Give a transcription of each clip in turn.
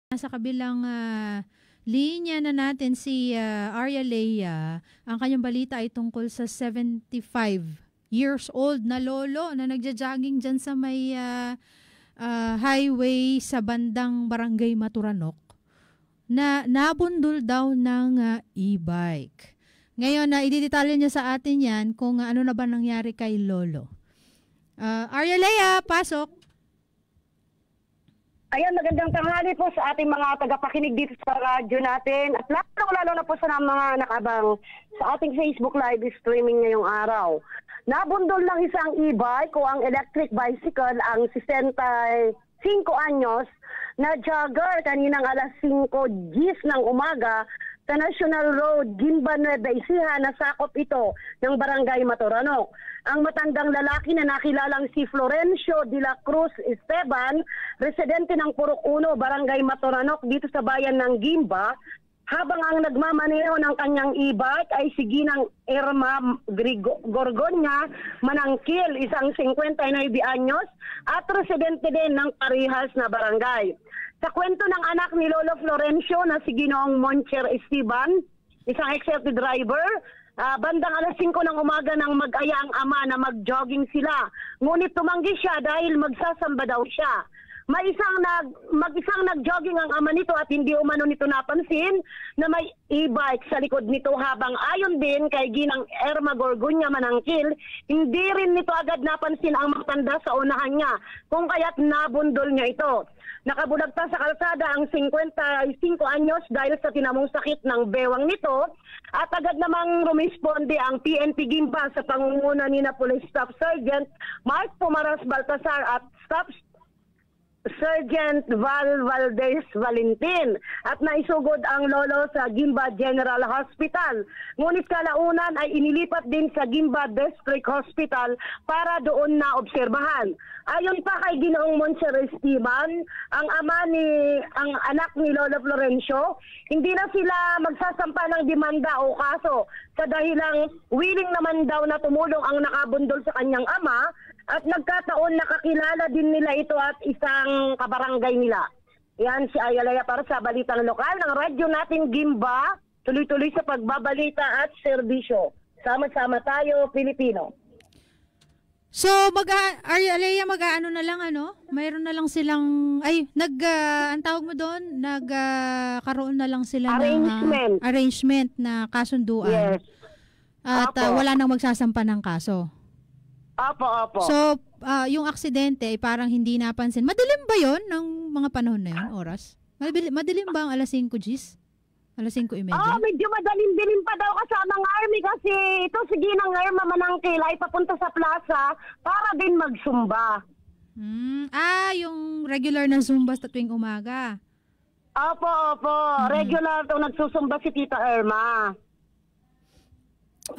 Nasa kabilang linya na natin si Arya Lea. Ang kanyang balita ay tungkol sa 75 years old na lolo na nagja-jogging dyan sa may highway sa bandang Barangay Maturanok na nabundol daw ng e-bike. Ngayon, ididetalye niya sa atin yan kung ano na ba nangyari kay lolo. Arya Lea, pasok! Ayan, magandang tanghali po sa ating mga tagapakinig dito sa radyo natin at lalo na po sa mga nakabang sa ating Facebook live streaming ngayong araw. Nabundol ng isang e-bike o ang electric bicycle ang 65 anyos na jogger kaninang alas 5 gis ng umaga sa National Road, Gimba, Nueva Ecija, nasakop ito ng Barangay Maturanok. Ang matandang lalaki na nakilalang si Florencio de la Cruz Esteban, residente ng Purok 1, Barangay Maturanok dito sa bayan ng Gimba, habang ang nagmamaneho ng kanyang e-bike ay si Ginang Irma Gorgonya Manangkil, isang 59 anyos at residente din ng parehas na barangay. Sa kwento ng anak ni Lolo Florencio na si Ginoong Moncher Esteban, isang executive driver, bandang alas 5 ng umaga nang mag-aya ang ama na mag-jogging sila. Ngunit tumanggi siya dahil magsasamba daw siya. Mag-isang nag-jogging ang ama nito at hindi umano nito napansin na may e-bike sa likod nito, habang ayon din kay Ginang Irma Gorgonya Manangkil, hindi rin nito agad napansin ang matanda sa unahan niya, kung kaya't nabundol niya ito. Nakabulagta sa kalsada ang 55 anyos dahil sa tinamong sakit ng bewang nito at agad namang rumisponde ang PNP Gimba sa pangunguna ni Police Staff Sergeant Mark Pumaras Baltasar at Staff Sergeant Val Valdez Valentin at naisugod ang lolo sa Gimba General Hospital. Ngunit kalaunan ay inilipat din sa Gimba District Hospital para doon na obserbahan. Ayon pa kay Ginoong Moncher Esteban, ang anak ni Lolo Florencio, hindi na sila magsasampa ng demanda o kaso sa dahilang willing naman daw na tumulong ang nakabundol sa kanyang ama at nagkataon nakakilala din nila ito at isang kabarangay nila. Yan si Ayalaya para sa Balitang Lokal ng radyo natin Gimba, tuloy-tuloy sa pagbabalita at serbisyo. Sama-sama tayo, Pilipino. So, Arya mag-aano na lang, mayroon na lang silang, ang tawag mo doon, nagkaroon na lang sila ng arrangement na kasunduan. Yes. At wala nang magsasampa ng kaso. Opo. So, yung aksidente ay parang hindi napansin. Madilim ba yon ng mga panahon na yun, oras? Madilim ba ang alas 5 Gs? Alas 5:30? Medyo madalim-dilim pa daw kasama ng army kasi ito si Ginang Irma Manangkil ay papunta sa plaza para din magsumba. Yung regular na zumba sa tuwing umaga. Opo. Regular daw nagsusumba si Tita Irma.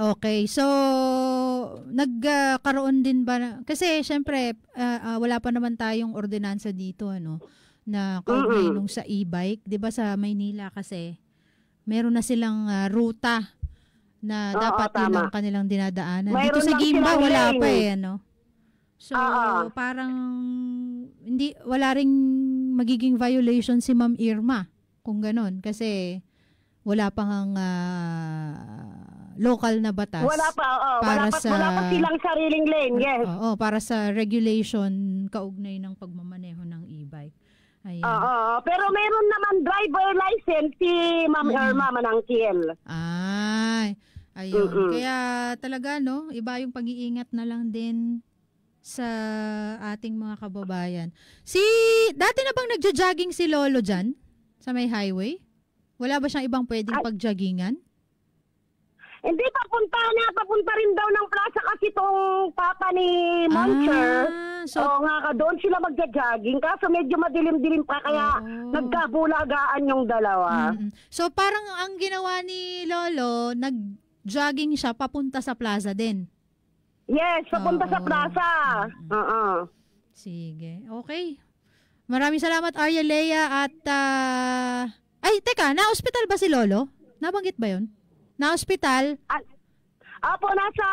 Okay, so nagkaroon din ba kasi syempre wala pa naman tayong ordinansa dito na kaugnay nung sa e-bike, 'di ba sa Maynila kasi meron na silang ruta na dapat yun ang kanilang dinadaanan. Dito sa Gimba wala pa So parang wala ring magiging violation si Ma'am Irma kung ganon kasi wala pang local na batas. Wala pa silang sariling lane, yes. Para sa regulation kaugnay ng pagmamaneho ng e-bike. Ayan. Pero meron naman driver license si Ma'am Irma Manangkil. Ayun. Kaya talaga iba yung pag-iingat na lang din sa ating mga kababayan. Dati na bang nagja-jogging si Lolo dyan sa may highway? Wala ba siyang ibang pwedeng pag-joggingan? Hindi, papunta rin daw ng plaza kasi itong papa ni Moncher. Doon sila magja-jogging kaso medyo madilim-dilim pa kaya nagkabulagaan yung dalawa. So parang ang ginawa ni Lolo, nag-jogging siya papunta sa plaza din. Yes, papunta sa plaza. Sige, okay. Maraming salamat Arya Lea at teka, na-hospital ba si Lolo? Nabanggit ba yun? Na-hospital? Apo, nasa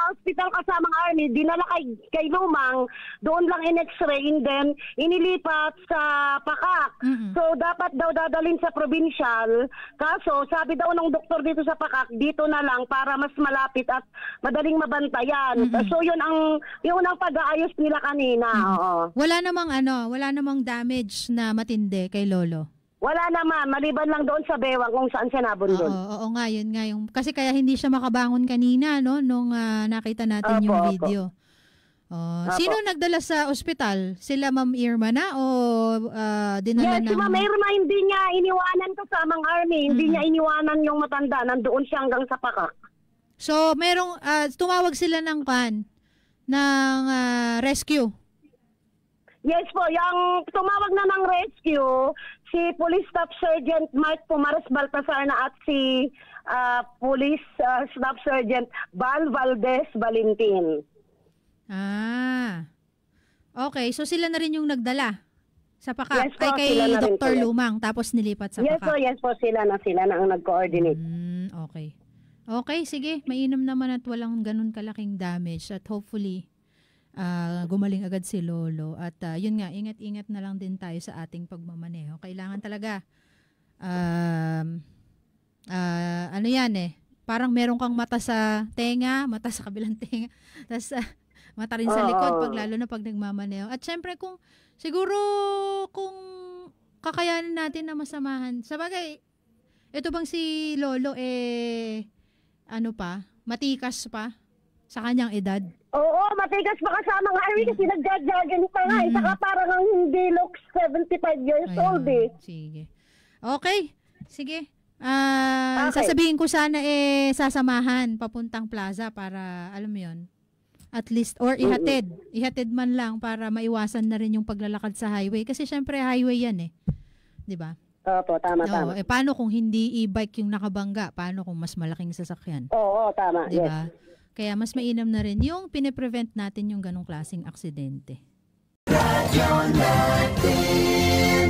hospital kasamang army, dinala kay Lumang, doon lang in-x-ray, and then inilipat sa Pakak. So, dapat daw dadalhin sa provincial. Kaso, sabi daw ng doktor dito sa Pakak, dito na lang para mas malapit at madaling mabantayan. So, yun ang pag-aayos nila kanina. Oo. Wala namang damage na matindi kay Lolo. Wala naman, maliban lang doon sa bewang kung saan siya nabundol. Oo nga, yun nga. Kasi kaya hindi siya makabangon kanina, no? Nung nakita natin yung video. Sino nagdala sa ospital? Sila Ma'am Irma na o dinala Yes, si Ma'am Irma, hindi niya iniwanan kasamang army. Hindi niya iniwanan yung matanda. Nandoon siya hanggang sa Pakak. So, tumawag sila ng rescue. Yes po, yung tumawag na ng rescue, si Police Staff Sergeant Mike Pumares Baltasar na at si Police Staff Sergeant Val Valdez Valentin. Okay, so sila na rin yung nagdala sa Pakak. Yes po, kay Dr. Lumang, tapos nilipat sa Pakak. Yes po, sila na ang nag-coordinate. Okay. Okay, sige, mainam naman at walang ganun kalaking damage at hopefully gumaling agad si Lolo. At yun nga, ingat-ingat na lang din tayo sa ating pagmamaneho. Kailangan talaga, ano yan parang meron kang mata sa tenga, mata sa kabilang tenga, tapos mata rin sa likod lalo na pag nagmamaneho. At syempre kung kakayanin natin na masamahan, sabagay, ito bang si Lolo matikas pa sa kanyang edad? Oo, matigas pa kasama ng army kasi nagja-jogging pa nga. Saka parang hindi looks 75 years old Sige. Okay. Sige. Sasabihin ko sana sasamahan papuntang plaza para alam mo yun. At least or ihatid man lang para maiwasan na rin yung paglalakad sa highway kasi syempre highway yan 'Di ba? Opo, tama. Paano kung hindi e-bike yung nakabangga? Paano kung mas malaking sasakyan? Oo, tama. Diba? Yes. Kaya mas mainam na rin yung pine-prevent natin yung ganong klaseng aksidente. Radyo natin.